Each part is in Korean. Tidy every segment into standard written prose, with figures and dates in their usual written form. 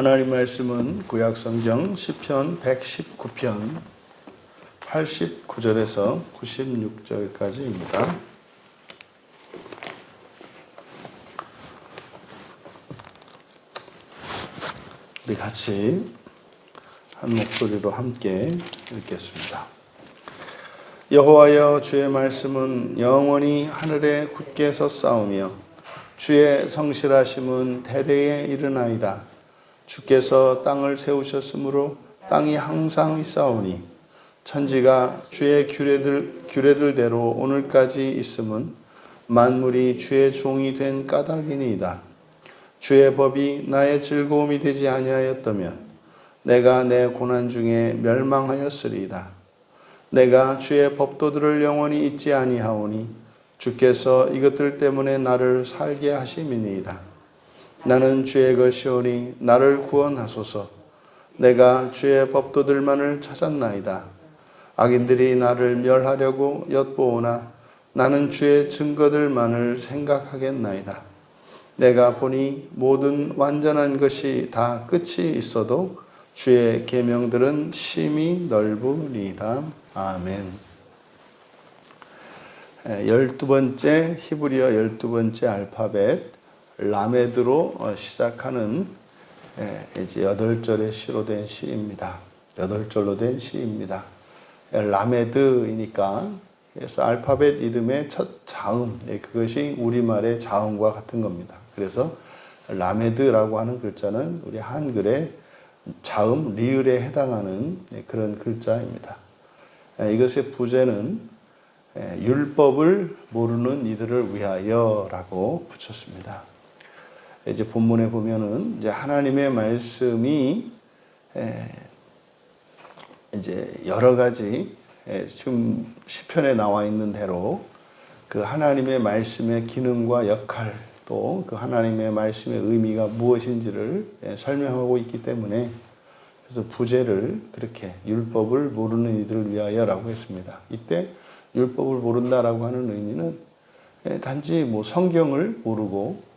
하나님 말씀은 구약성경 시편 119편 89절에서 96절까지입니다. 우리 같이 한 목소리로 함께 읽겠습니다. 여호와여, 주의 말씀은 영원히 하늘에 굳게 섰사오며 주의 성실하심은 대대에 이르나이다. 주께서 땅을 세우셨으므로 땅이 항상 있사오니 천지가 주의 규례들대로 오늘까지 있음은 만물이 주의 종이 된 까닭이니이다. 주의 법이 나의 즐거움이 되지 아니하였다면 내가 내 고난 중에 멸망하였으리이다. 내가 주의 법도들을 영원히 잊지 아니하오니 주께서 이것들 때문에 나를 살게 하심이니이다. 나는 주의 것이오니 나를 구원하소서. 내가 주의 법도들만을 찾았나이다. 악인들이 나를 멸하려고 엿보오나 나는 주의 증거들만을 생각하겠나이다. 내가 보니 모든 완전한 것이 다 끝이 있어도 주의 계명들은 심히 넓으리이다. 아멘. 12번째 히브리어 12번째 알파벳 라메드로 시작하는 이제 8절의 시로 된 시입니다. 8절로 된 시입니다. 라메드이니까 그래서 알파벳 이름의 첫 자음, 그것이 우리말의 자음과 같은 겁니다. 그래서 라메드라고 하는 글자는 우리 한글의 자음 리을에 해당하는 그런 글자입니다. 이것의 부제는 율법을 모르는 이들을 위하여라고 붙였습니다. 이제 본문에 보면은 이제 하나님의 말씀이 이제 여러 가지 지금 시편에 나와 있는 대로 그 하나님의 말씀의 기능과 역할 또 그 하나님의 말씀의 의미가 무엇인지를 설명하고 있기 때문에 그래서 부제를 그렇게 율법을 모르는 이들을 위하여라고 했습니다. 이때 율법을 모른다라고 하는 의미는 단지 뭐 성경을 모르고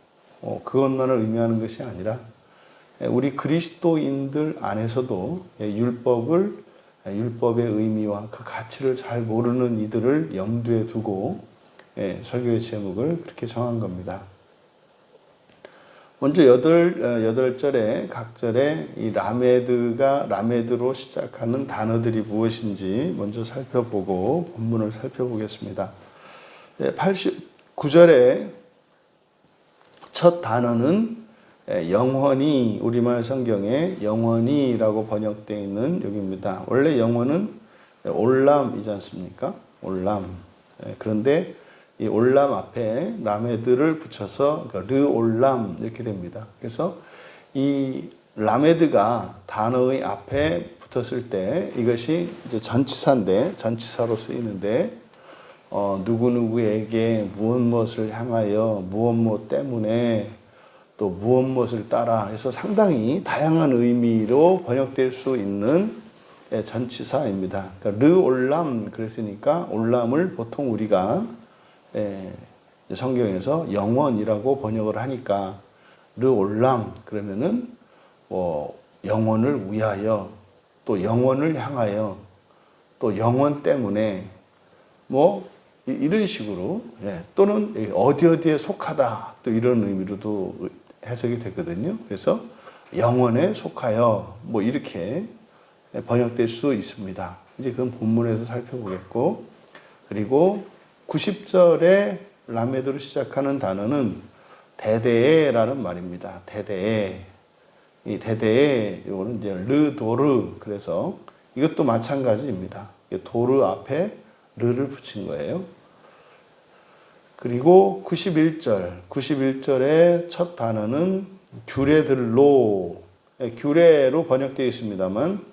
그것만을 의미하는 것이 아니라 우리 그리스도인들 안에서도 율법의 의미와 그 가치를 잘 모르는 이들을 염두에 두고 설교의 제목을 그렇게 정한 겁니다. 먼저 8절에 각 절에 이 라메드로 시작하는 단어들이 무엇인지 먼저 살펴보고 본문을 살펴보겠습니다. 89절에 첫 단어는 영원히, 우리말 성경에 영원히라고 번역되어 있는 여기입니다. 원래 영원은 올람이지 않습니까? 올람. 그런데 이 올람 앞에 라메드를 붙여서 르올람 이렇게 됩니다. 그래서 이 라메드가 단어의 앞에 붙었을 때 이것이 이제 전치사인데, 전치사로 쓰이는데 누구누구에게 무엇을 향하여 무엇 때문에 또 무엇을 따라 해서 상당히 다양한 의미로 번역될 수 있는 전치사입니다. 그러니까 르올람 그랬으니까 올람을 보통 우리가 성경에서 영원이라고 번역을 하니까 르올람 그러면은 영원을 위하여 또 영원을 향하여 또 영원 때문에 이런 식으로 또는 어디에 속하다 또 이런 의미로도 해석이 되거든요. 그래서 영원에 속하여 이렇게 번역될 수 있습니다. 이제 그건 본문에서 살펴보겠고, 그리고 90절에 라메드로 시작하는 단어는 대대에라는 말입니다. 대대에. 이 대대에 이거는 이제 르도르 그래서 이것도 마찬가지입니다. 도르 앞에 르를 붙인 거예요. 그리고 91절의 첫 단어는 규례들로, 규례로 번역되어 있습니다만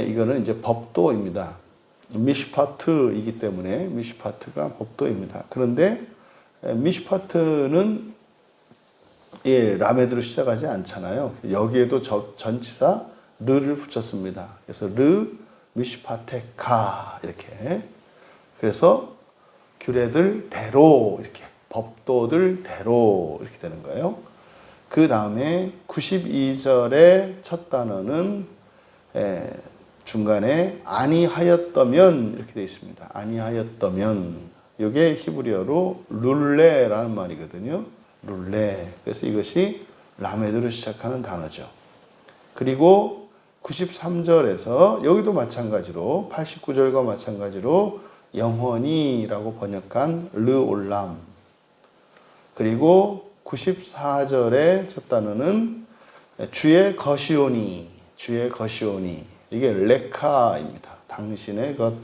이거는 이제 법도입니다. 미슈파트이기 때문에 미슈파트가 법도입니다. 그런데 미슈파트는 라메드로 시작하지 않잖아요. 여기에도 전치사 르를 붙였습니다. 그래서 르 미슈파테카 이렇게. 그래서 규례들 대로 이렇게 법도들 대로 이렇게 되는 거예요. 그 다음에 92절의 첫 단어는 중간에 아니하였더면 이렇게 되어 있습니다. 아니하였더면 이게 히브리어로 룰레라는 말이거든요. 룰레. 그래서 이것이 라메드로 시작하는 단어죠. 그리고 93절에서 여기도 마찬가지로 89절과 마찬가지로 영원히라고 번역한 르올람. 그리고 94절의 첫 단어는 주의 것이오니, 주의 것이오니. 이게 레카입니다. 당신의 것,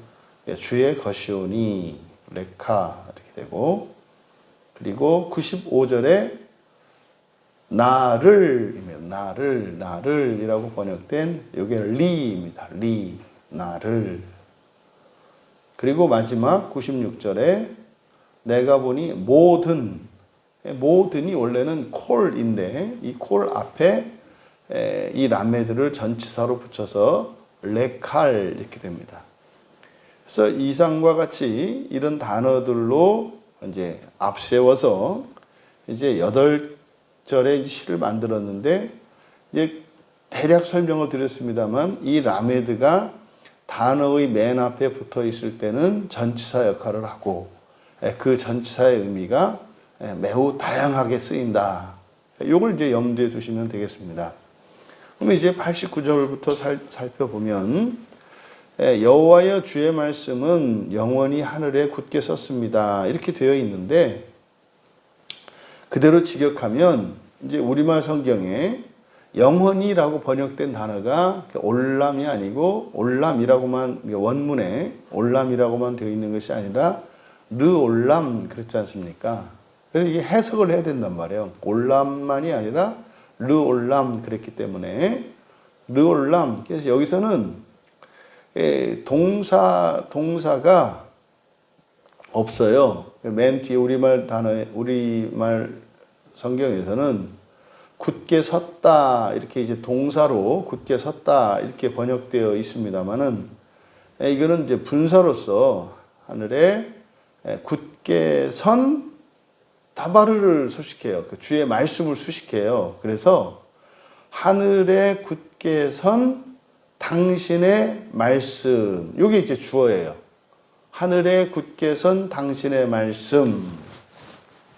주의 것이오니, 레카 이렇게 되고, 그리고 95절에 나를이라고 번역된 이게 리입니다. 리, 나를. 그리고 마지막 96절에 내가 보니 모든이 원래는 콜인데 이 콜 앞에 이 라메드를 전치사로 붙여서 레칼 이렇게 됩니다. 그래서 이상과 같이 이런 단어들로 이제 앞세워서 이제 8절의 시를 만들었는데 이제 대략 설명을 드렸습니다만 이 라메드가 단어의 맨 앞에 붙어 있을 때는 전치사 역할을 하고 그 전치사의 의미가 매우 다양하게 쓰인다. 이걸 이제 염두에 두시면 되겠습니다. 그럼 이제 89절부터 살펴보면 여호와여 주의 말씀은 영원히 하늘에 굳게 섰습니다. 이렇게 되어 있는데 그대로 직역하면 이제 우리말 성경에 영원히라고 번역된 단어가 올람이 아니고 올람이라고만 원문에 올람이라고만 되어 있는 것이 아니라 르올람 그렇지 않습니까? 그래서 이게 해석을 해야 된단 말이에요. 올람만이 아니라 르올람 그랬기 때문에 르올람. 그래서 여기서는 동사가 없어요. 맨 뒤에 우리말 성경에서는 굳게 섰다 이렇게 이제 동사로 굳게 섰다 이렇게 번역되어 있습니다만은 이거는 이제 분사로서 하늘에 굳게 선 다바르를 수식해요. 그 주의 말씀을 수식해요. 그래서 하늘에 굳게 선 당신의 말씀. 이게 이제 주어예요. 하늘에 굳게 선 당신의 말씀.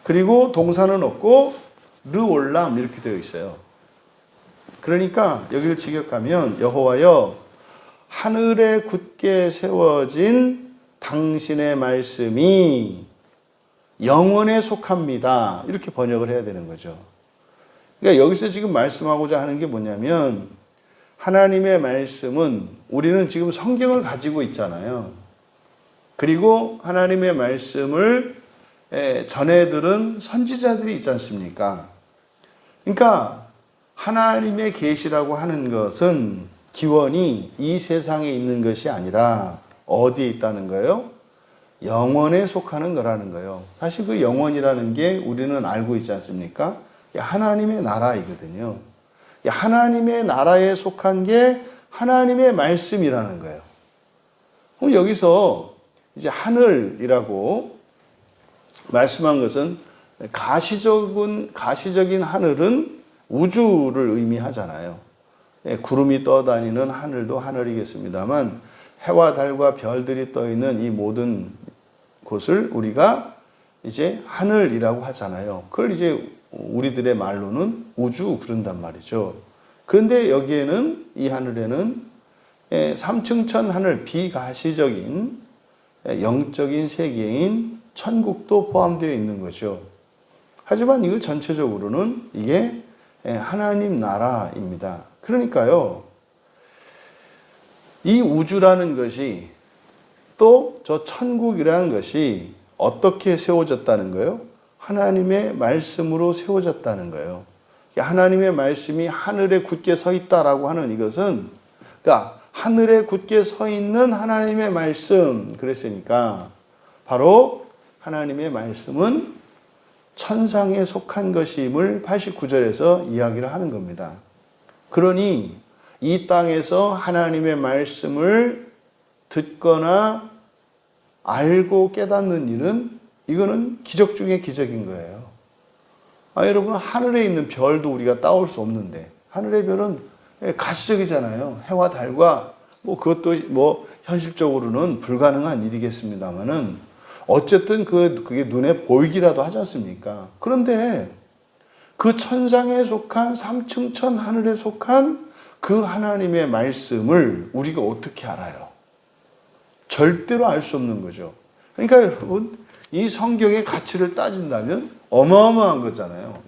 그리고 동사는 없고 르올람 이렇게 되어 있어요. 그러니까 여기를 직역하면 여호와여 하늘에 굳게 세워진 당신의 말씀이 영원에 속합니다. 이렇게 번역을 해야 되는 거죠. 그러니까 여기서 지금 말씀하고자 하는 게 뭐냐면 하나님의 말씀은 우리는 지금 성경을 가지고 있잖아요. 그리고 하나님의 말씀을 전해들은 선지자들이 있지 않습니까? 그러니까 하나님의 계시라고 하는 것은 기원이 이 세상에 있는 것이 아니라 어디에 있다는 거예요? 영원에 속하는 거라는 거예요. 사실 그 영원이라는 게 우리는 알고 있지 않습니까? 하나님의 나라이거든요. 하나님의 나라에 속한 게 하나님의 말씀이라는 거예요. 그럼 여기서 이제 하늘이라고 말씀한 것은 가시적인 하늘은 우주를 의미하잖아요. 구름이 떠다니는 하늘도 하늘이겠습니다만 해와 달과 별들이 떠 있는 이 모든 곳을 우리가 이제 하늘이라고 하잖아요. 그걸 이제 우리들의 말로는 우주 그런단 말이죠. 그런데 여기에는 이 하늘에는 삼층천 하늘 비가시적인 영적인 세계인 천국도 포함되어 있는 거죠. 하지만 이거 전체적으로는 이게 하나님 나라입니다. 그러니까요, 이 우주라는 것이 또 저 천국이라는 것이 어떻게 세워졌다는 거예요? 하나님의 말씀으로 세워졌다는 거예요. 하나님의 말씀이 하늘에 굳게 서 있다라고 하는 이것은, 그러니까 하늘에 굳게 서 있는 하나님의 말씀, 그랬으니까 바로 하나님의 말씀은 천상에 속한 것임을 89절에서 이야기를 하는 겁니다. 그러니 이 땅에서 하나님의 말씀을 듣거나 알고 깨닫는 일은 이거는 기적 중에 기적인 거예요. 여러분, 하늘에 있는 별도 우리가 따올 수 없는데, 하늘의 별은 가시적이잖아요. 해와 달과 그것도 현실적으로는 불가능한 일이겠습니다만은 어쨌든 그게 눈에 보이기라도 하지 않습니까? 그런데 그 천상에 속한 삼층천 하늘에 속한 그 하나님의 말씀을 우리가 어떻게 알아요? 절대로 알 수 없는 거죠. 그러니까 여러분, 이 성경의 가치를 따진다면 어마어마한 거잖아요.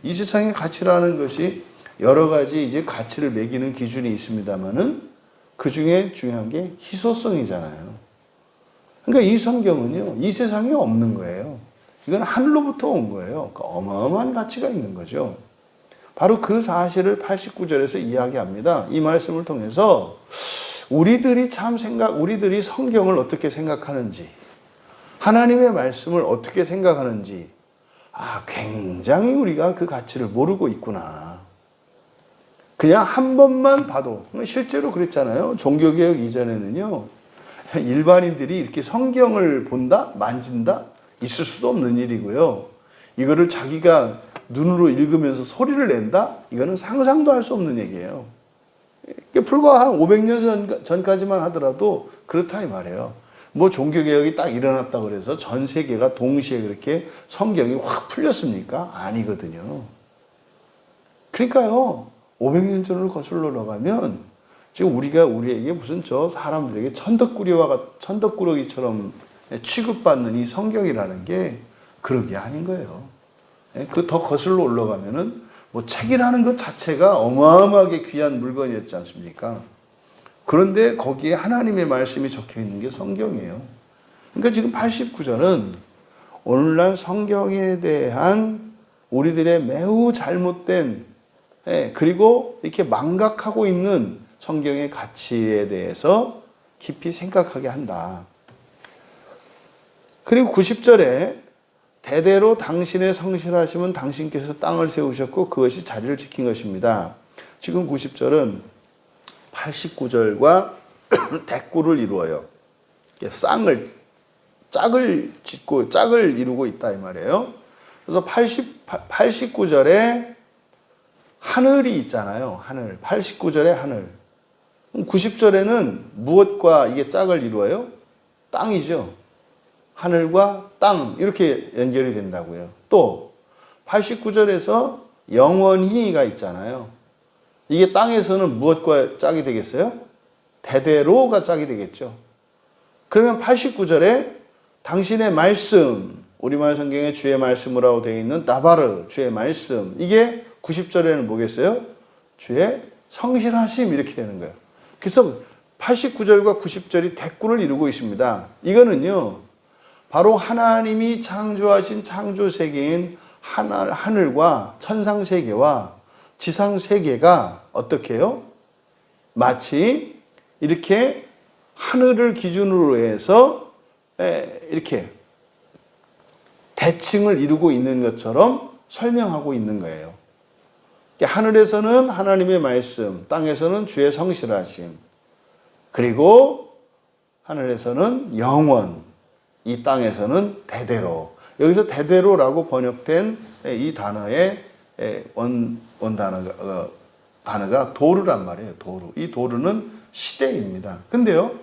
이 세상의 가치라는 것이 여러 가지 이제 가치를 매기는 기준이 있습니다만은 그 중에 중요한 게 희소성이잖아요. 그러니까 이 성경은요, 이 세상에 없는 거예요. 이건 하늘로부터 온 거예요. 그러니까 어마어마한 가치가 있는 거죠. 바로 그 사실을 89절에서 이야기합니다. 이 말씀을 통해서 우리들이 성경을 어떻게 생각하는지, 하나님의 말씀을 어떻게 생각하는지, 굉장히 우리가 그 가치를 모르고 있구나. 그냥 한 번만 봐도, 실제로 그랬잖아요. 종교개혁 이전에는요, 일반인들이 이렇게 성경을 본다, 만진다, 있을 수도 없는 일이고요. 이거를 자기가 눈으로 읽으면서 소리를 낸다? 이거는 상상도 할 수 없는 얘기예요. 불과 한 500년 전까지만 하더라도 그렇다 이 말이에요. 종교개혁이 딱 일어났다 그래서 전 세계가 동시에 그렇게 성경이 확 풀렸습니까? 아니거든요. 그러니까요, 500년 전으로 거슬러 나가면 지금 우리에게 무슨 사람들에게 천덕꾸러기처럼 취급받는 이 성경이라는 게 그런 게 아닌 거예요. 그 더 거슬러 올라가면은 책이라는 것 자체가 어마어마하게 귀한 물건이었지 않습니까? 그런데 거기에 하나님의 말씀이 적혀 있는 게 성경이에요. 그러니까 지금 89절은 오늘날 성경에 대한 우리들의 매우 잘못된, 그리고 이렇게 망각하고 있는 성경의 가치에 대해서 깊이 생각하게 한다. 그리고 90절에 대대로 당신의 성실하심은 당신께서 땅을 세우셨고 그것이 자리를 지킨 것입니다. 지금 90절은 89절과 대꾸를 이루어요. 짝을 짓고 짝을 이루고 있다 이 말이에요. 그래서 89절에 하늘이 있잖아요. 하늘. 89절에 하늘. 90절에는 무엇과 이게 짝을 이루어요? 땅이죠. 하늘과 땅 이렇게 연결이 된다고요. 또 89절에서 영원히가 있잖아요. 이게 땅에서는 무엇과 짝이 되겠어요? 대대로가 짝이 되겠죠. 그러면 89절에 당신의 말씀, 우리말 성경에 주의 말씀이라고 되어 있는 나바르, 주의 말씀, 이게 90절에는 뭐겠어요? 주의 성실하심 이렇게 되는 거예요. 그래서 89절과 90절이 대꾸를 이루고 있습니다. 이거는요, 바로 하나님이 창조하신 창조세계인 하늘과 천상세계와 지상세계가 어떻게 해요? 마치 이렇게 하늘을 기준으로 해서 이렇게 대칭을 이루고 있는 것처럼 설명하고 있는 거예요. 하늘에서는 하나님의 말씀, 땅에서는 주의 성실하심, 그리고 하늘에서는 영원, 이 땅에서는 대대로. 여기서 대대로라고 번역된 이 단어의 단어가 도르란 말이에요. 도르. 이 도르는 시대입니다. 근데요,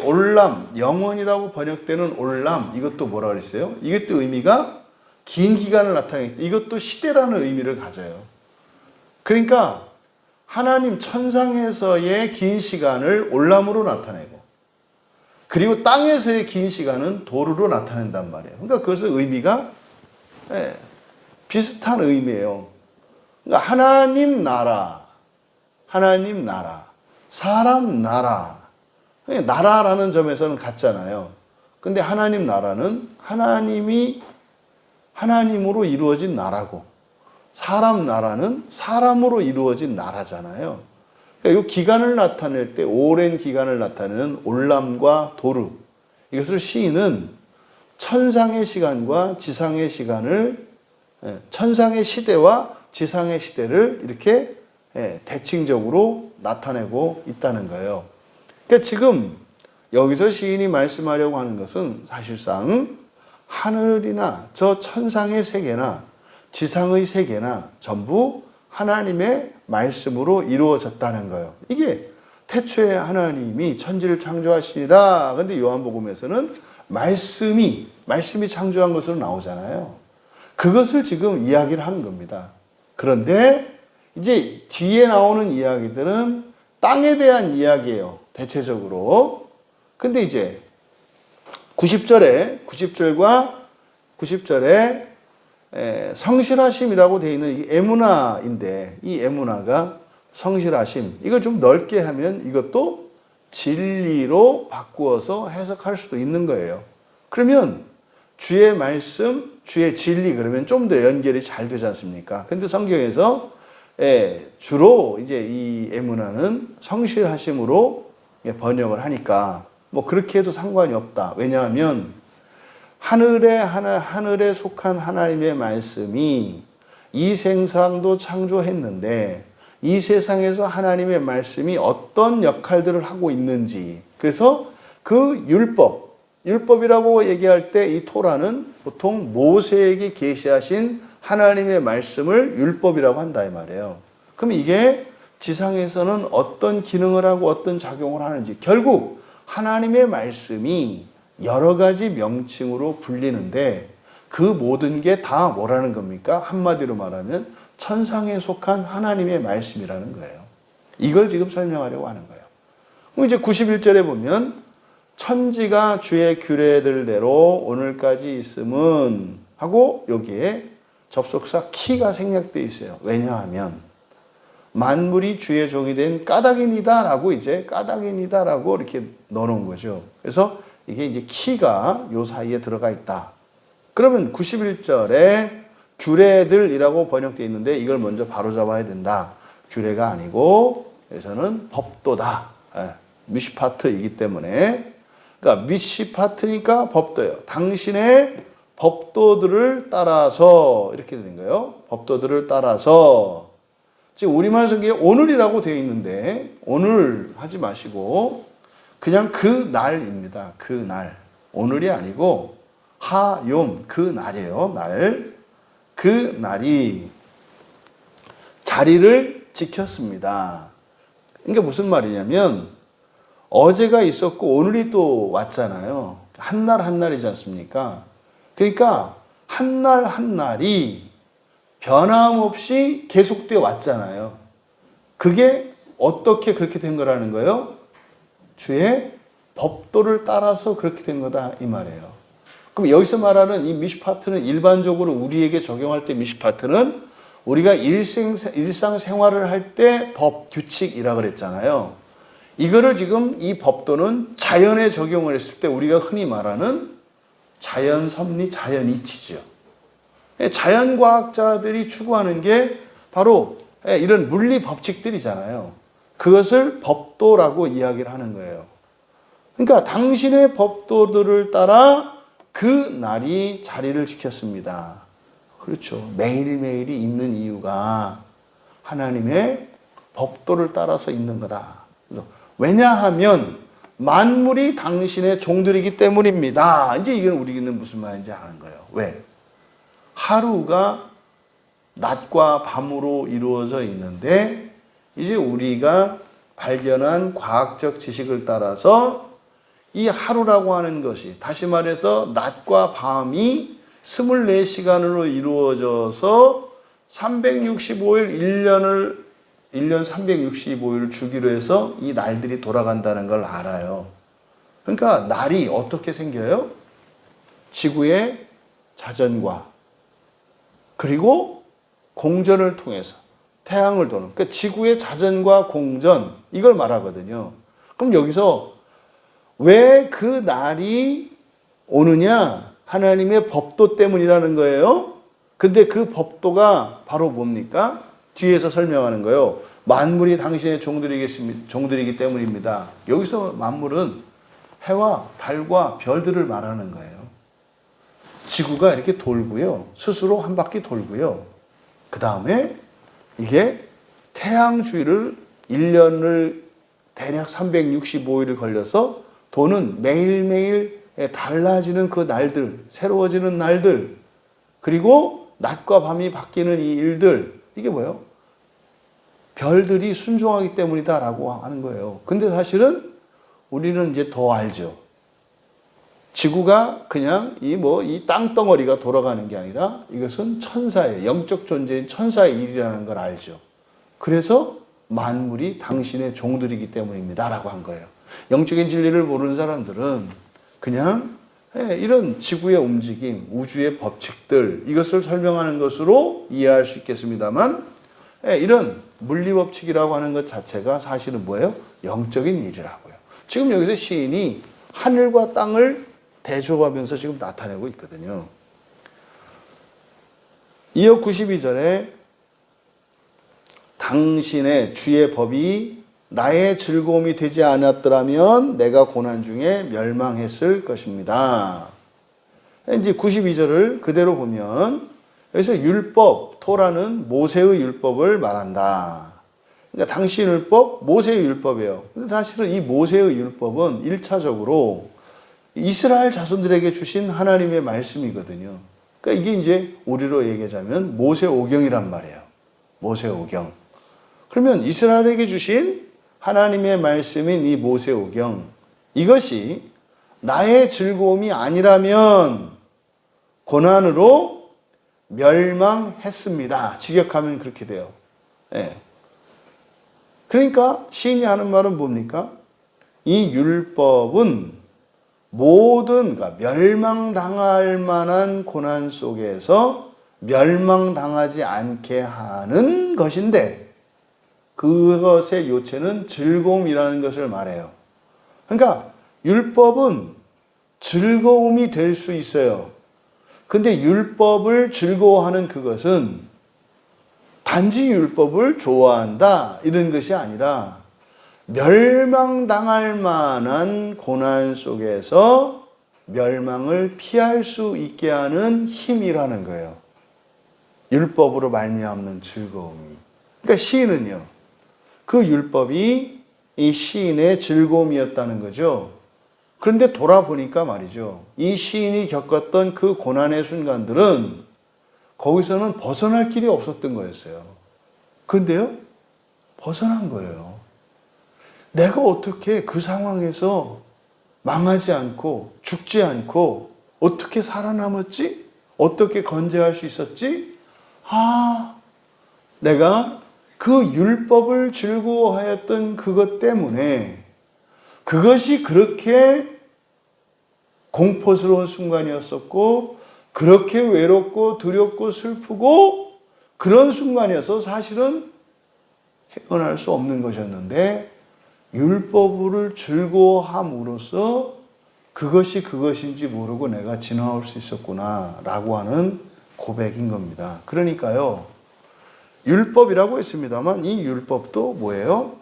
올람, 영원이라고 번역되는 올람, 이것도 뭐라 그랬어요? 이것도 의미가 긴 기간을 나타내겠다. 이것도 시대라는 의미를 가져요. 그러니까 하나님 천상에서의 긴 시간을 올람으로 나타내고, 그리고 땅에서의 긴 시간은 도르로 나타낸단 말이에요. 그러니까 그것의 의미가 비슷한 의미예요. 그러니까 하나님 나라, 사람 나라. 나라라는 점에서는 같잖아요. 근데 하나님 나라는 하나님으로 이루어진 나라고, 사람 나라는 사람으로 이루어진 나라잖아요. 그러니까 이 기간을 나타낼 때, 오랜 기간을 나타내는 올람과 도르, 이것을 시인은 천상의 시간과 지상의 시간을, 천상의 시대와 지상의 시대를 이렇게 대칭적으로 나타내고 있다는 거예요. 그러니까 지금 여기서 시인이 말씀하려고 하는 것은 사실상 하늘이나 저 천상의 세계나 지상의 세계나 전부 하나님의 말씀으로 이루어졌다는 거예요. 이게 태초에 하나님이 천지를 창조하시니라. 근데 요한복음에서는 말씀이 창조한 것으로 나오잖아요. 그것을 지금 이야기를 하는 겁니다. 그런데 이제 뒤에 나오는 이야기들은 땅에 대한 이야기예요. 대체적으로. 근데 이제 90절과 90절에 성실하심이라고 되어 있는 이 에무나인데, 이 에무나가 성실하심, 이걸 좀 넓게 하면 이것도 진리로 바꾸어서 해석할 수도 있는 거예요. 그러면 주의 말씀, 주의 진리, 그러면 좀 더 연결이 잘 되지 않습니까? 근데 성경에서 주로 이제 이 에무나는 성실하심으로 번역을 하니까 뭐 그렇게 해도 상관이 없다. 왜냐하면 하늘에 속한 하나님의 말씀이 이 세상도 창조했는데 이 세상에서 하나님의 말씀이 어떤 역할들을 하고 있는지, 그래서 그 율법이라고 얘기할 때 이 토라는 보통 모세에게 계시하신 하나님의 말씀을 율법이라고 한다 이 말이에요. 그럼 이게 지상에서는 어떤 기능을 하고 어떤 작용을 하는지, 결국 하나님의 말씀이 여러 가지 명칭으로 불리는데 그 모든 게 다 뭐라는 겁니까? 한마디로 말하면 천상에 속한 하나님의 말씀이라는 거예요. 이걸 지금 설명하려고 하는 거예요. 그럼 이제 91절에 보면 천지가 주의 규례들대로 오늘까지 있음은 하고 여기에 접속사 키가 생략되어 있어요. 왜냐하면 만물이 주의 종이 된 까닭이니다라고 까닭이니다라고 이렇게 넣어놓은 거죠. 그래서 이게 이제 키가 요 사이에 들어가 있다. 그러면 91절에 규례들이라고 번역되어 있는데 이걸 먼저 바로 잡아야 된다. 규례가 아니고 여기서는 법도다. 미시파트이기 때문에. 그러니까 미시파트니까 법도예요. 당신의 법도들을 따라서 이렇게 되는 거예요. 법도들을 따라서. 지금 우리말 성경에 오늘이라고 되어 있는데 오늘 하지 마시고 그냥 그 날입니다. 그 날. 오늘이 아니고 하욤, 그 날이에요. 날. 그 날이 자리를 지켰습니다. 이게 무슨 말이냐면 어제가 있었고 오늘이 또 왔잖아요. 한 날 한 날이지 않습니까? 그러니까 한 날 한 날이 변함없이 계속되어 왔잖아요. 그게 어떻게 그렇게 된 거라는 거예요? 주의 법도를 따라서 그렇게 된 거다 이 말이에요. 그럼 여기서 말하는 이 미시파트는 일반적으로 우리에게 적용할 때 미시파트는 우리가 일상생활을 할 때 법, 규칙이라 그랬잖아요. 이거를 지금 이 법도는 자연에 적용을 했을 때 우리가 흔히 말하는 자연섭리, 자연이치죠. 자연과학자들이 추구하는 게 바로 이런 물리 법칙들이잖아요. 그것을 법도라고 이야기를 하는 거예요. 그러니까 당신의 법도들을 따라 그 날이 자리를 지켰습니다. 그렇죠. 매일매일이 있는 이유가 하나님의 법도를 따라서 있는 거다. 왜냐하면 만물이 당신의 종들이기 때문입니다. 이제 이건 우리는 무슨 말인지 아는 거예요. 왜? 하루가 낮과 밤으로 이루어져 있는데 이제 우리가 발견한 과학적 지식을 따라서 이 하루라고 하는 것이, 다시 말해서 낮과 밤이 24시간으로 이루어져서 365일 1년 365일을 주기로 해서 이 날들이 돌아간다는 걸 알아요. 그러니까 날이 어떻게 생겨요? 지구의 자전과 그리고 공전을 통해서 태양을 도는, 그러니까 지구의 자전과 공전, 이걸 말하거든요. 그럼 여기서 왜 그 날이 오느냐? 하나님의 법도 때문이라는 거예요. 근데 그 법도가 바로 뭡니까? 뒤에서 설명하는 거예요. 만물이 당신의 종들이기 때문입니다. 여기서 만물은 해와 달과 별들을 말하는 거예요. 지구가 이렇게 돌고요. 스스로 한 바퀴 돌고요. 그 다음에 이게 태양 주위를 1년을 대략 365일을 걸려서 도는 매일매일 달라지는 그 날들, 새로워지는 날들, 그리고 낮과 밤이 바뀌는 이 일들, 이게 뭐예요? 별들이 순종하기 때문이다라고 하는 거예요. 근데 사실은 우리는 이제 더 알죠. 지구가 그냥 이 땅덩어리가 돌아가는 게 아니라 이것은 천사의, 영적 존재인 천사의 일이라는 걸 알죠. 그래서 만물이 당신의 종들이기 때문입니다라고 한 거예요. 영적인 진리를 모르는 사람들은 그냥 이런 지구의 움직임, 우주의 법칙들, 이것을 설명하는 것으로 이해할 수 있겠습니다만, 이런 물리 법칙이라고 하는 것 자체가 사실은 뭐예요? 영적인 일이라고요. 지금 여기서 시인이 하늘과 땅을 대조하면서 지금 나타내고 있거든요. 이어 92절에 당신의 주의 법이 나의 즐거움이 되지 않았더라면 내가 고난 중에 멸망했을 것입니다. 이제 92절을 그대로 보면 여기서 율법, 토라는 모세의 율법을 말한다. 그러니까 당시 율법, 모세의 율법이에요. 근데 사실은 이 모세의 율법은 1차적으로 이스라엘 자손들에게 주신 하나님의 말씀이거든요. 그러니까 이게 이제 우리로 얘기하자면 모세오경이란 말이에요. 모세오경. 그러면 이스라엘에게 주신 하나님의 말씀인 이 모세오경, 이것이 나의 즐거움이 아니라면 고난으로 멸망했습니다. 직역하면 그렇게 돼요. 예. 그러니까 시인이 하는 말은 뭡니까? 이 율법은 모든, 그러니까 멸망당할 만한 고난 속에서 멸망당하지 않게 하는 것인데, 그것의 요체는 즐거움이라는 것을 말해요. 그러니까 율법은 즐거움이 될 수 있어요. 근데 율법을 즐거워하는 그것은 단지 율법을 좋아한다 이런 것이 아니라 멸망당할 만한 고난 속에서 멸망을 피할 수 있게 하는 힘이라는 거예요. 율법으로 말미암는 즐거움이. 그러니까 시인은요, 그 율법이 이 시인의 즐거움이었다는 거죠. 그런데 돌아보니까 말이죠, 이 시인이 겪었던 그 고난의 순간들은 거기서는 벗어날 길이 없었던 거였어요. 그런데요, 벗어난 거예요. 내가 어떻게 그 상황에서 망하지 않고 죽지 않고 어떻게 살아남았지? 어떻게 건재할 수 있었지? 내가 그 율법을 즐거워하였던 그것 때문에 그것이 그렇게 공포스러운 순간이었었고 그렇게 외롭고 두렵고 슬프고 그런 순간이어서 사실은 헤어날 수 없는 것이었는데 율법을 즐거워함으로써 그것이 그것인지 모르고 내가 지나올 수 있었구나 라고 하는 고백인 겁니다. 그러니까요, 율법이라고 했습니다만 이 율법도 뭐예요?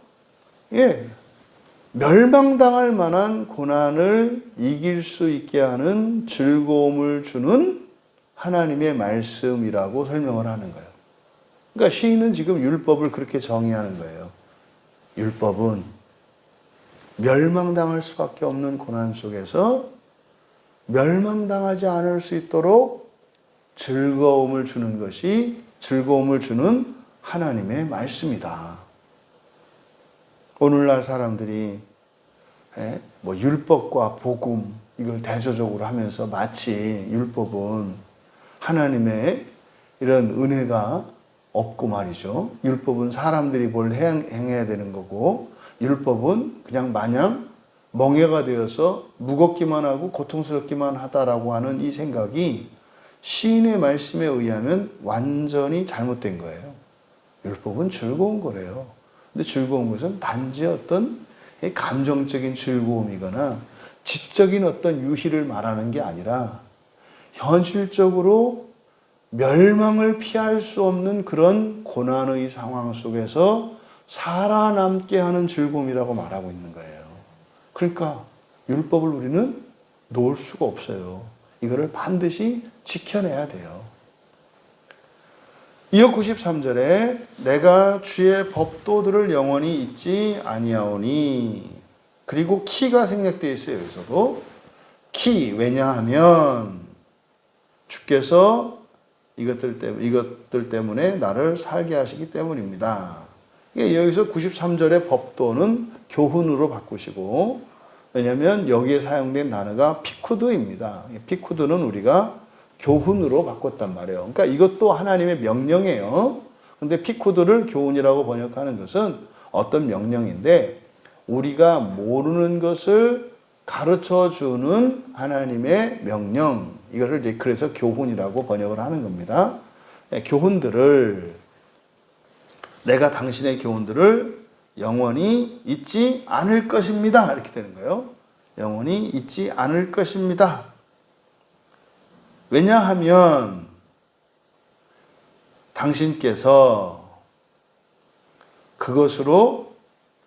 멸망당할 만한 고난을 이길 수 있게 하는 즐거움을 주는 하나님의 말씀이라고 설명을 하는 거예요. 그러니까 시인은 지금 율법을 그렇게 정의하는 거예요. 율법은 멸망당할 수밖에 없는 고난 속에서 멸망당하지 않을 수 있도록 즐거움을 주는 것이 즐거움을 주는 하나님의 말씀이다. 오늘날 사람들이 율법과 복음 이걸 대조적으로 하면서 마치 율법은 하나님의 이런 은혜가 없고 말이죠. 율법은 사람들이 뭘 행해야 되는 거고 율법은 그냥 마냥 멍해가 되어서 무겁기만 하고 고통스럽기만 하다라고 하는 이 생각이 시인의 말씀에 의하면 완전히 잘못된 거예요. 율법은 즐거운 거래요. 근데 즐거운 것은 단지 어떤 감정적인 즐거움이거나 지적인 어떤 유희를 말하는 게 아니라 현실적으로 멸망을 피할 수 없는 그런 고난의 상황 속에서 살아남게 하는 즐거움이라고 말하고 있는 거예요. 그러니까 율법을 우리는 놓을 수가 없어요. 이거를 반드시 지켜내야 돼요. 이어 93절에 내가 주의 법도들을 영원히 잊지 아니하오니, 그리고 키가 생략되어 있어요. 여기서도 키, 왜냐하면 주께서 이것들 때문에 나를 살게 하시기 때문입니다. 여기서 93절의 법도는 교훈으로 바꾸시고, 왜냐하면 여기에 사용된 단어가 피쿠드입니다. 피쿠드는 우리가 교훈으로 바꿨단 말이에요. 그러니까 이것도 하나님의 명령이에요. 근데 피쿠드를 교훈이라고 번역하는 것은 어떤 명령인데, 우리가 모르는 것을 가르쳐 주는 하나님의 명령, 이거를 이제 그래서 교훈이라고 번역을 하는 겁니다. 내가 당신의 교훈들을 영원히 잊지 않을 것입니다. 이렇게 되는 거예요. 영원히 잊지 않을 것입니다. 왜냐하면 당신께서 그것으로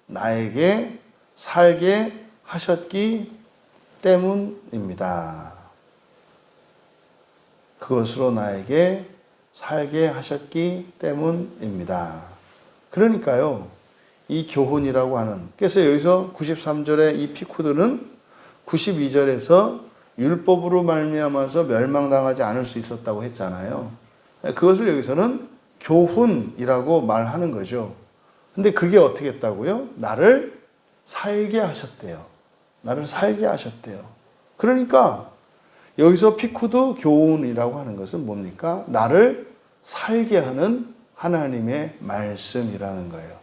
나에게 살게 하셨기 때문입니다. 그것으로 나에게 살게 하셨기 때문입니다. 그러니까요, 이 교훈이라고 하는, 그래서 여기서 93절의 이 피쿠드는 92절에서 율법으로 말미암아서 멸망당하지 않을 수 있었다고 했잖아요. 그것을 여기서는 교훈이라고 말하는 거죠. 근데 그게 어떻게 했다고요? 나를 살게 하셨대요. 나를 살게 하셨대요. 그러니까 여기서 피쿠드 교훈이라고 하는 것은 뭡니까? 나를 살게 하는 하나님의 말씀이라는 거예요.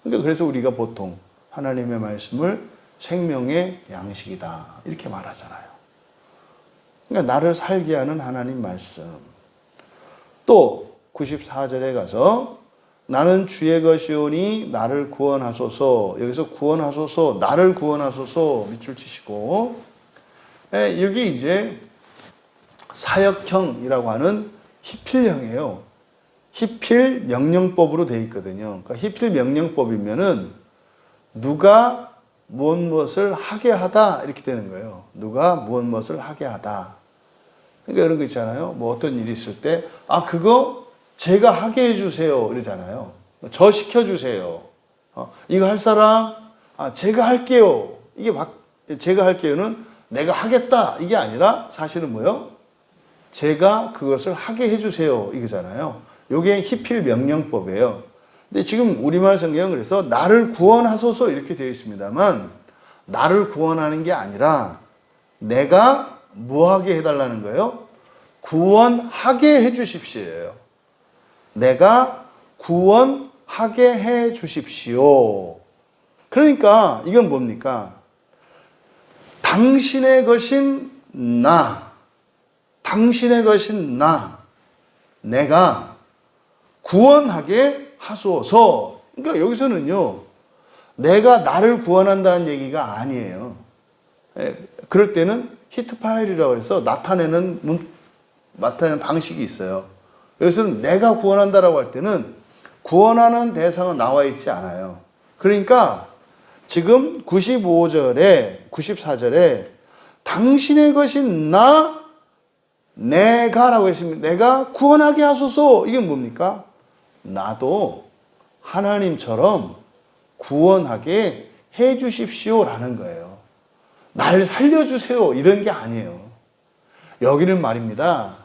그러니까 그래서 우리가 보통 하나님의 말씀을 생명의 양식이다 이렇게 말하잖아요. 그러니까 나를 살게 하는 하나님 말씀. 또 94절에 가서 나는 주의 것이오니 나를 구원하소서. 여기서 구원하소서, 나를 구원하소서 밑줄 치시고, 여기 이제 사역형이라고 하는 히필형이에요. 히필 명령법으로 되어 있거든요. 그러니까 히필 명령법이면은 누가 무엇을 하게 하다 이렇게 되는 거예요. 누가 무엇을 하게 하다. 그러니까 이런 거 있잖아요. 뭐 어떤 일이 있을 때, 그거 제가 하게 해주세요 이러잖아요. 저 시켜주세요. 이거 할 사람, 제가 할게요. 이게 제가 할게요는 내가 하겠다 이게 아니라 사실은 뭐요? 제가 그것을 하게 해주세요 이거잖아요. 이게 히필 명령법이에요. 근데 지금 우리말 성경은 그래서 나를 구원하소서 이렇게 되어 있습니다만, 나를 구원하는 게 아니라 내가 뭐하게 해달라는 거예요? 구원하게 해주십시오예요. 내가 구원하게 해주십시오. 그러니까 이건 뭡니까? 당신의 것인 당신의 것인 내가 구원하게 하소서. 그러니까 여기서는요, 내가 나를 구원한다는 얘기가 아니에요. 그럴 때는 히트파일이라고 해서 나타내는 방식이 있어요. 여기서는 내가 구원한다라고 할 때는 구원하는 대상은 나와 있지 않아요. 그러니까 지금 94절에 당신의 것인 내가라고 했습니다. 내가 구원하게 하소서. 이게 뭡니까? 나도 하나님처럼 구원하게 해 주십시오라는 거예요. 날 살려주세요 이런 게 아니에요. 여기는 말입니다.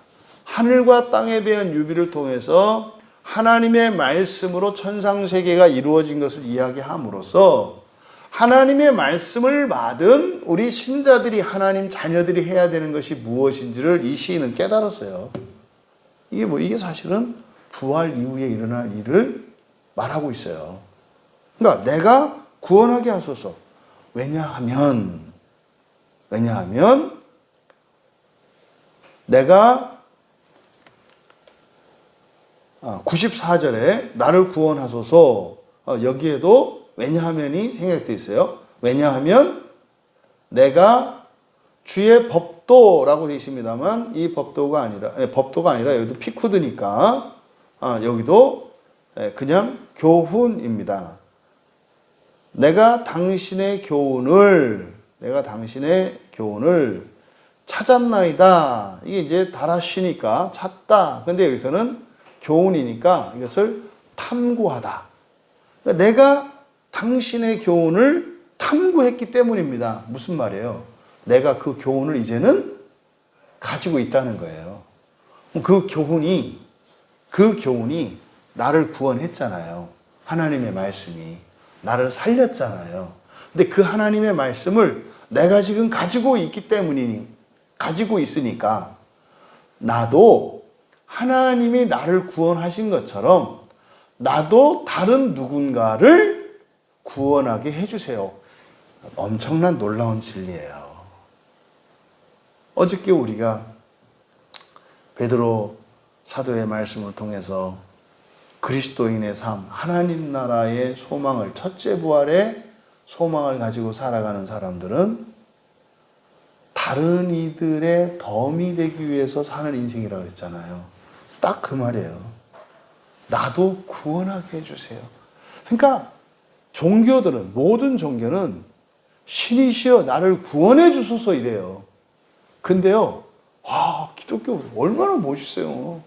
하늘과 땅에 대한 유비를 통해서 하나님의 말씀으로 천상세계가 이루어진 것을 이야기함으로써 하나님의 말씀을 받은 우리 신자들이, 하나님 자녀들이 해야 되는 것이 무엇인지를 이 시인은 깨달았어요. 이게 사실은 부활 이후에 일어날 일을 말하고 있어요. 그러니까 내가 구원하게 하소서. 왜냐하면 내가 94절에 나를 구원하소서, 여기에도 왜냐하면이 생략되어 있어요. 왜냐하면 내가 주의 법도라고 되어 있습니다만, 이 법도가 아니라 여기도 피쿠드니까 여기도 그냥 교훈입니다. 내가 당신의 교훈을 찾았나이다. 이게 이제 다라시니까 찾다. 근데 여기서는 교훈이니까 이것을 탐구하다. 그러니까 내가 당신의 교훈을 탐구했기 때문입니다. 무슨 말이에요? 내가 그 교훈을 이제는 가지고 있다는 거예요. 그 교훈이 그 교훈이 나를 구원했잖아요. 하나님의 말씀이 나를 살렸잖아요. 근데 그 하나님의 말씀을 내가 지금 가지고 있으니까 나도 하나님이 나를 구원하신 것처럼 나도 다른 누군가를 구원하게 해주세요. 엄청난 놀라운 진리예요. 어저께 우리가 베드로 사도의 말씀을 통해서 그리스도인의 삶, 하나님 나라의 소망을, 첫째 부활의 소망을 가지고 살아가는 사람들은 다른 이들의 덤이 되기 위해서 사는 인생이라고 그랬잖아요. 딱 그 말이에요. 나도 구원하게 해주세요. 그러니까 종교들은, 모든 종교는 신이시여 나를 구원해 주소서 이래요. 근데요, 기독교 얼마나 멋있어요.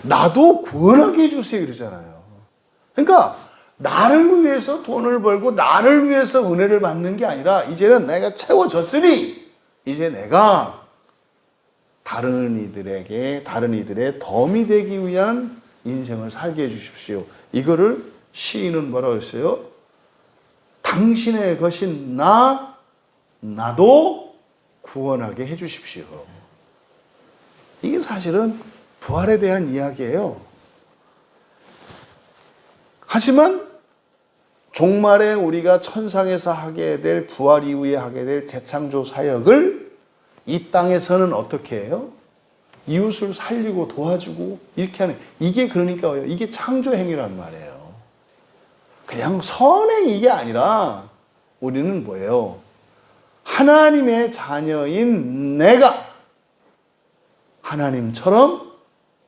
나도 구원하게 해주세요 이러잖아요. 그러니까 나를 위해서 돈을 벌고 나를 위해서 은혜를 받는 게 아니라 이제는 내가 채워졌으니 이제 내가 다른 이들의 덤이 되기 위한 인생을 살게 해주십시오. 이거를 시인은 뭐라고 했어요? 당신의 것인 나도 구원하게 해주십시오. 이게 사실은 부활에 대한 이야기예요. 하지만 종말에 우리가 천상에서 하게 될, 부활 이후에 하게 될 재창조 사역을 이 땅에서는 어떻게 해요? 이웃을 살리고 도와주고 이렇게 하는, 이게 그러니까요, 이게 창조 행위란 말이에요. 그냥 선의 이게 아니라 우리는 뭐예요? 하나님의 자녀인 내가 하나님처럼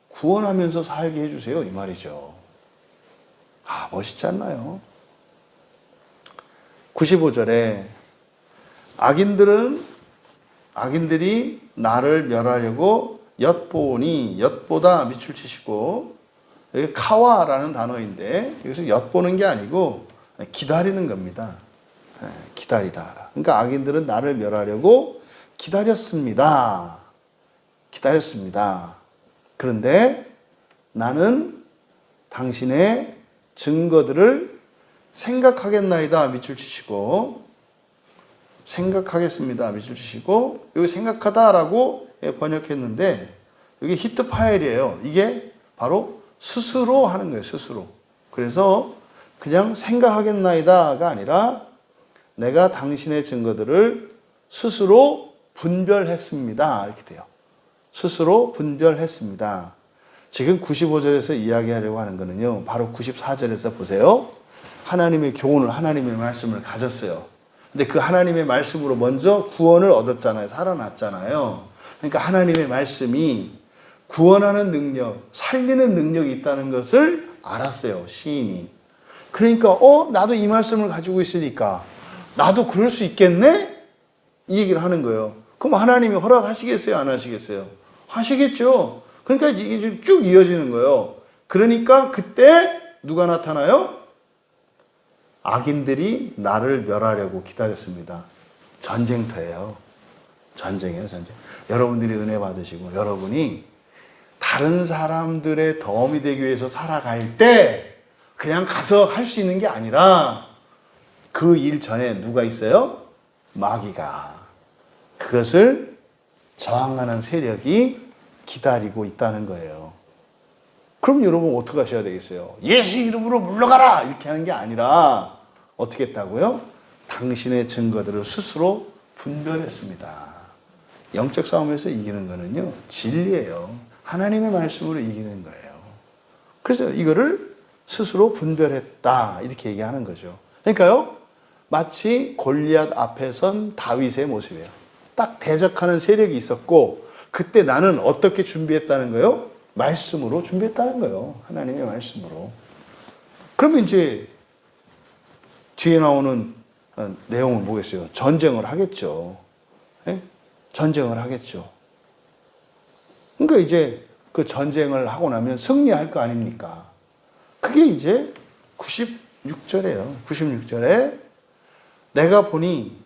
구원하면서 살게 해주세요 이 말이죠. 멋있지 않나요? 95절에 악인들이 나를 멸하려고 엿보니, 엿보다 밑줄 치시고, 여기 카와라는 단어인데 여기서 엿보는 게 아니고 기다리는 겁니다. 기다리다. 그러니까 악인들은 나를 멸하려고 기다렸습니다. 그런데 나는 당신의 증거들을 생각하겠나이다 밑줄 치시고, 생각하겠습니다 밑줄 치시고, 여기 생각하다라고 번역했는데 여기 히트 파일이에요. 이게 바로 스스로 하는 거예요. 스스로. 그래서 그냥 생각하겠나이다가 아니라 내가 당신의 증거들을 스스로 분별했습니다 이렇게 돼요. 스스로 분별했습니다. 지금 95절에서 이야기하려고 하는 거는요, 바로 94절에서 보세요. 하나님의 교훈을, 하나님의 말씀을 가졌어요. 근데 그 하나님의 말씀으로 먼저 구원을 얻었잖아요. 살아났잖아요. 그러니까 하나님의 말씀이 구원하는 능력, 살리는 능력이 있다는 것을 알았어요, 시인이. 그러니까 나도 이 말씀을 가지고 있으니까 나도 그럴 수 있겠네? 이 얘기를 하는 거예요. 그럼 하나님이 허락하시겠어요? 안 하시겠어요? 하시겠죠. 그러니까 이게 쭉 이어지는 거예요. 그러니까 그때 누가 나타나요? 악인들이 나를 멸하려고 기다렸습니다. 전쟁터예요. 전쟁이에요, 전쟁. 여러분들이 은혜 받으시고 여러분이 다른 사람들의 덤이 되기 위해서 살아갈 때 그냥 가서 할 수 있는 게 아니라 그 일 전에 누가 있어요? 마귀가. 그것을 저항하는 세력이 기다리고 있다는 거예요. 그럼 여러분 어떻게 하셔야 되겠어요? 예수 이름으로 물러가라! 이렇게 하는 게 아니라 어떻게 했다고요? 당신의 증거들을 스스로 분별했습니다. 영적 싸움에서 이기는 거는요, 진리예요. 하나님의 말씀으로 이기는 거예요. 그래서 이거를 스스로 분별했다 이렇게 얘기하는 거죠. 그러니까요, 마치 골리앗 앞에 선 다윗의 모습이에요. 딱 대적하는 세력이 있었고 그때 나는 어떻게 준비했다는 거예요? 말씀으로 준비했다는 거예요. 하나님의 말씀으로. 그러면 이제 뒤에 나오는 내용은 뭐겠어요? 전쟁을 하겠죠. 네? 전쟁을 하겠죠. 그러니까 이제 그 전쟁을 하고 나면 승리할 거 아닙니까? 그게 이제 96절이에요. 96절에 내가 보니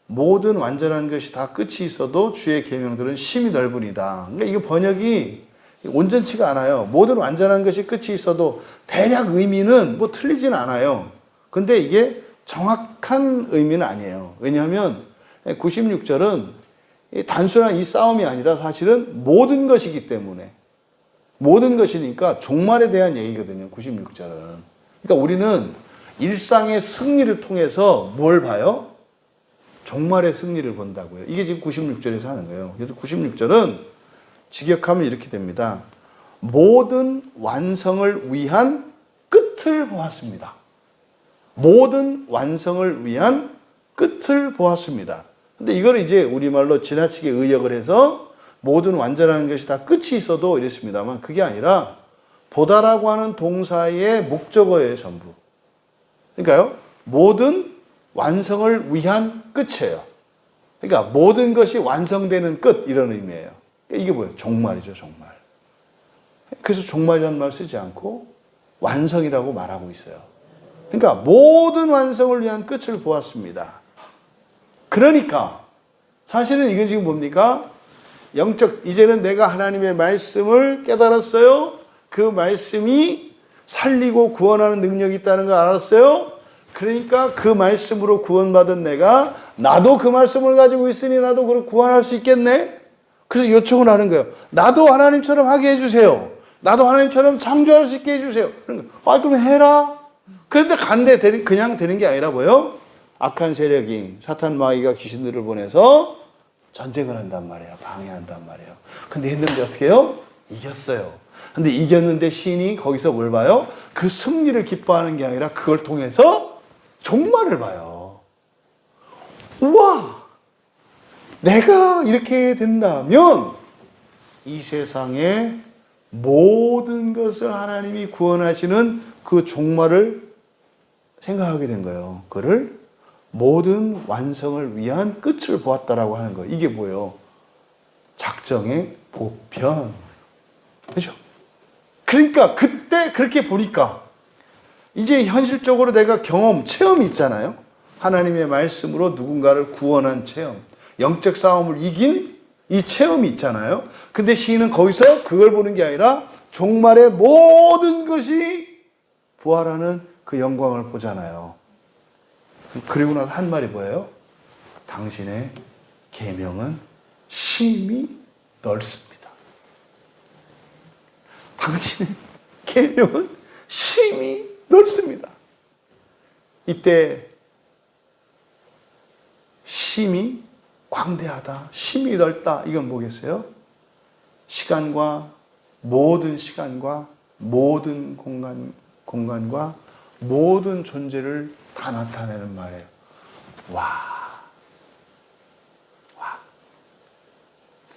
모든 완전한 것이 다 끝이 있어도 주의 계명들은 심히 넓으니다. 그러니까 이거 번역이 온전치가 않아요. 모든 완전한 것이 끝이 있어도 대략 의미는 뭐 틀리진 않아요. 근데 이게 정확한 의미는 아니에요. 왜냐하면 96절은 단순한 이 싸움이 아니라 사실은 모든 것이기 때문에, 모든 것이니까 종말에 대한 얘기거든요. 96절은. 그러니까 우리는 일상의 승리를 통해서 뭘 봐요? 종말의 승리를 본다고요. 이게 지금 96절에서 하는 거예요. 그래서 96절은 직역하면 이렇게 됩니다. 모든 완성을 위한 끝을 보았습니다. 모든 완성을 위한 끝을 보았습니다. 근데 이걸 이제 우리말로 지나치게 의역을 해서 모든 완전한 것이 다 끝이 있어도 이랬습니다만, 그게 아니라 보다라고 하는 동사의 목적어예요, 전부. 그러니까요, 모든 완성을 위한 끝이에요. 그러니까 모든 것이 완성되는 끝, 이런 의미예요. 이게 뭐예요? 종말이죠, 종말. 그래서 종말이라는 말 쓰지 않고 완성이라고 말하고 있어요. 그러니까 모든 완성을 위한 끝을 보았습니다. 그러니까 사실은 이게 지금 뭡니까? 이제는 내가 하나님의 말씀을 깨달았어요. 그 말씀이 살리고 구원하는 능력이 있다는 걸 알았어요. 그러니까 그 말씀으로 구원받은 내가 나도 그 말씀을 가지고 있으니 나도 그걸 구원할 수 있겠네. 그래서 요청을 하는 거예요. 나도 하나님처럼 하게 해주세요. 나도 하나님처럼 창조할 수 있게 해주세요. 그럼 해라. 그런데 그냥 되는 게 아니라 뭐예요? 악한 세력이, 사탄 마귀가 귀신들을 보내서 전쟁을 한단 말이에요. 방해한단 말이에요. 근데 했는데 어떻게 해요? 이겼어요. 근데 이겼는데 신이 거기서 뭘 봐요? 그 승리를 기뻐하는 게 아니라 그걸 통해서 종말을 봐요. 우와! 내가 이렇게 된다면 이 세상의 모든 것을 하나님이 구원하시는 그 종말을 생각하게 된 거예요. 그를 모든 완성을 위한 끝을 보았다라고 하는 거예요. 이게 뭐예요? 작정의 보편. 그죠? 그러니까 그때 그렇게 보니까 이제 현실적으로 내가 체험이 있잖아요. 하나님의 말씀으로 누군가를 구원한 체험. 영적 싸움을 이긴 이 체험이 있잖아요. 근데 시인은 거기서 그걸 보는 게 아니라 종말의 모든 것이 부활하는 그 영광을 보잖아요. 그리고 나서 한 말이 뭐예요? 당신의 계명은 심히 넓습니다. 당신의 계명은 심히 넓습니다. 이때 심히 광대하다, 심히 넓다, 이건 뭐겠어요? 모든 시간과 모든 공간과 모든 존재를 다 나타내는 말이에요. 와.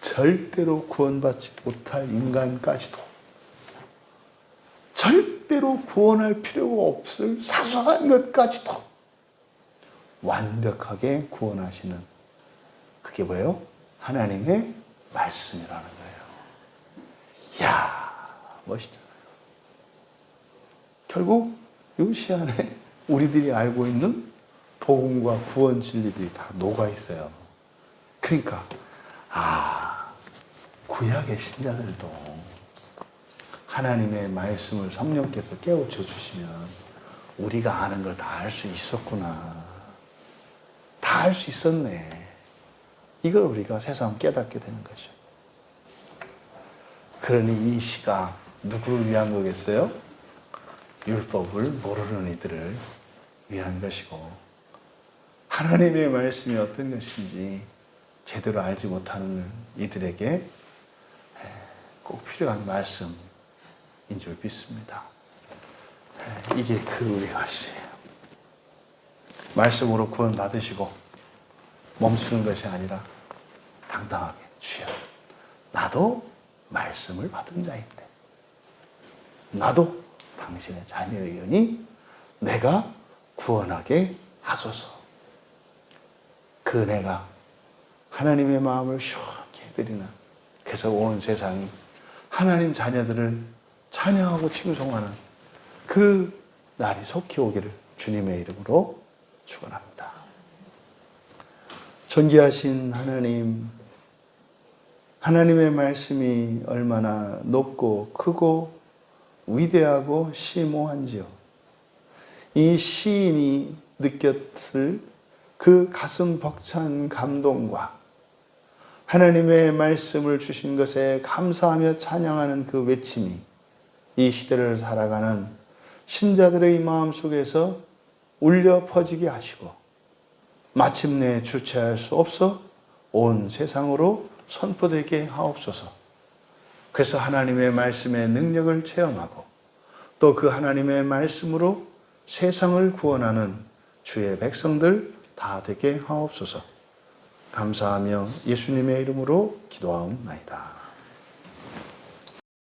절대로 구원받지 못할 인간까지도, 절대로 구원할 필요가 없을 사소한 것까지도 완벽하게 구원하시는, 그게 뭐예요? 하나님의 말씀이라는 거예요. 이야, 멋있잖아요. 결국 이 시안에 우리들이 알고 있는 복음과 구원 진리들이 다 녹아 있어요. 그러니까 구약의 신자들도 하나님의 말씀을 성령께서 깨우쳐 주시면 우리가 아는 걸 다 알 수 있었구나. 다 알 수 있었네. 이걸 우리가 새삼 깨닫게 되는 거죠. 그러니 이 시가 누구를 위한 거겠어요? 율법을 모르는 이들을 위한 것이고, 하나님의 말씀이 어떤 것인지 제대로 알지 못하는 이들에게 꼭 필요한 말씀인 줄 믿습니다. 이게 그 우리 말씀이에요. 말씀으로 구원 받으시고 멈추는 것이 아니라 당당하게, 주여, 나도 말씀을 받은 자인데, 나도 당신의 자녀이니 내가 구원하게 하소서. 그 은혜가 하나님의 마음을 시원하게 해드리는, 그래서 온 세상이 하나님 자녀들을 찬양하고 칭송하는 그 날이 속히 오기를 주님의 이름으로 축원합니다. 존귀하신 하나님, 하나님의 말씀이 얼마나 높고 크고 위대하고 심오한지요. 이 시인이 느꼈을 그 가슴 벅찬 감동과 하나님의 말씀을 주신 것에 감사하며 찬양하는 그 외침이 이 시대를 살아가는 신자들의 마음 속에서 울려 퍼지게 하시고 마침내 주체할 수 없어 온 세상으로 선포되게 하옵소서. 그래서 하나님의 말씀의 능력을 체험하고 또 그 하나님의 말씀으로 세상을 구원하는 주의 백성들 다 되게 하옵소서. 감사하며 예수님의 이름으로 기도하옵나이다.